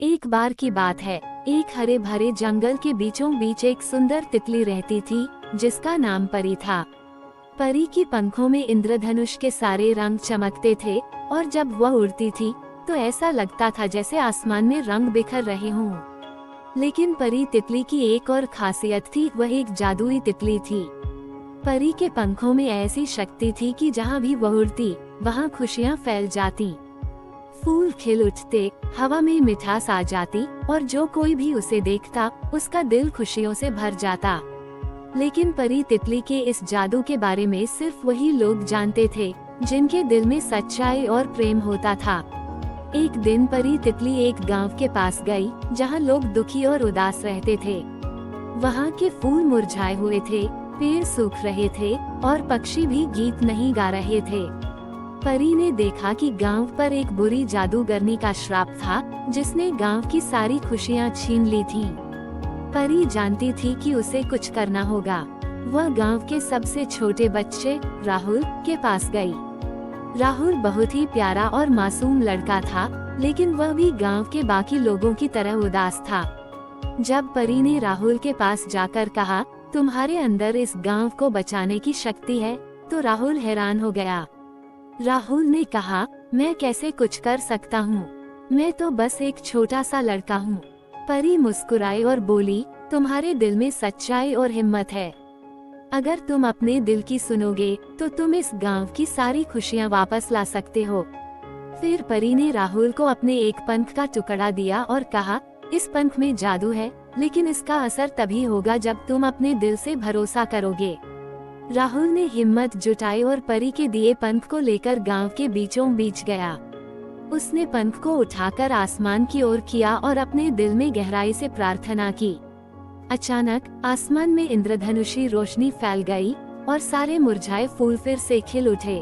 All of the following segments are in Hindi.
एक बार की बात है, एक हरे भरे जंगल के बीचों बीच एक सुंदर तितली रहती थी, जिसका नाम परी था। परी की पंखों में इंद्रधनुष के सारे रंग चमकते थे और जब वह उड़ती थी तो ऐसा लगता था जैसे आसमान में रंग बिखर रहे हों। लेकिन परी तितली की एक और खासियत थी, वह एक जादुई तितली थी। परी के पंखों में ऐसी शक्ति थी कि जहाँ भी वह उड़ती वहाँ खुशियाँ फैल जाती। फूल खिल उठते, हवा में मिठास आ जाती और जो कोई भी उसे देखता उसका दिल खुशियों से भर जाता। लेकिन परी तितली के इस जादू के बारे में सिर्फ वही लोग जानते थे जिनके दिल में सच्चाई और प्रेम होता था। एक दिन परी तितली एक गांव के पास गई जहां लोग दुखी और उदास रहते थे। वहां के फूल मुरझाए हुए थे, पेड़ सूख रहे थे और पक्षी भी गीत नहीं गा रहे थे। परी ने देखा कि गांव पर एक बुरी जादूगरनी का श्राप था जिसने गांव की सारी खुशियां छीन ली थीं। परी जानती थी कि उसे कुछ करना होगा। वह गांव के सबसे छोटे बच्चे राहुल के पास गई। राहुल बहुत ही प्यारा और मासूम लड़का था, लेकिन वह भी गांव के बाकी लोगों की तरह उदास था। जब परी ने राहुल के पास जाकर कहा, तुम्हारे अंदर इस गांव को बचाने की शक्ति है, तो राहुल हैरान हो गया। राहुल ने कहा, मैं कैसे कुछ कर सकता हूँ? मैं तो बस एक छोटा सा लड़का हूँ। परी मुस्कुराई और बोली, तुम्हारे दिल में सच्चाई और हिम्मत है। अगर तुम अपने दिल की सुनोगे तो तुम इस गांव की सारी खुशियाँ वापस ला सकते हो। फिर परी ने राहुल को अपने एक पंख का टुकड़ा दिया और कहा, इस पंख में जादू है, लेकिन इसका असर तभी होगा जब तुम अपने दिल से भरोसा करोगे। राहुल ने हिम्मत जुटाई और परी के दिए पंख को लेकर गांव के बीचों बीच गया। उसने पंख को उठाकर आसमान की ओर किया और अपने दिल में गहराई से प्रार्थना की। अचानक आसमान में इंद्रधनुषी रोशनी फैल गई और सारे मुरझाए फूल फिर से खिल उठे।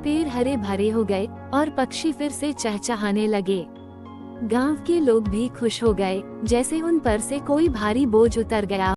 पेड़ हरे भरे हो गए और पक्षी फिर से चहचहाने लगे। गांव के लोग भी खुश हो गए, जैसे उन पर से कोई भारी बोझ उतर गया।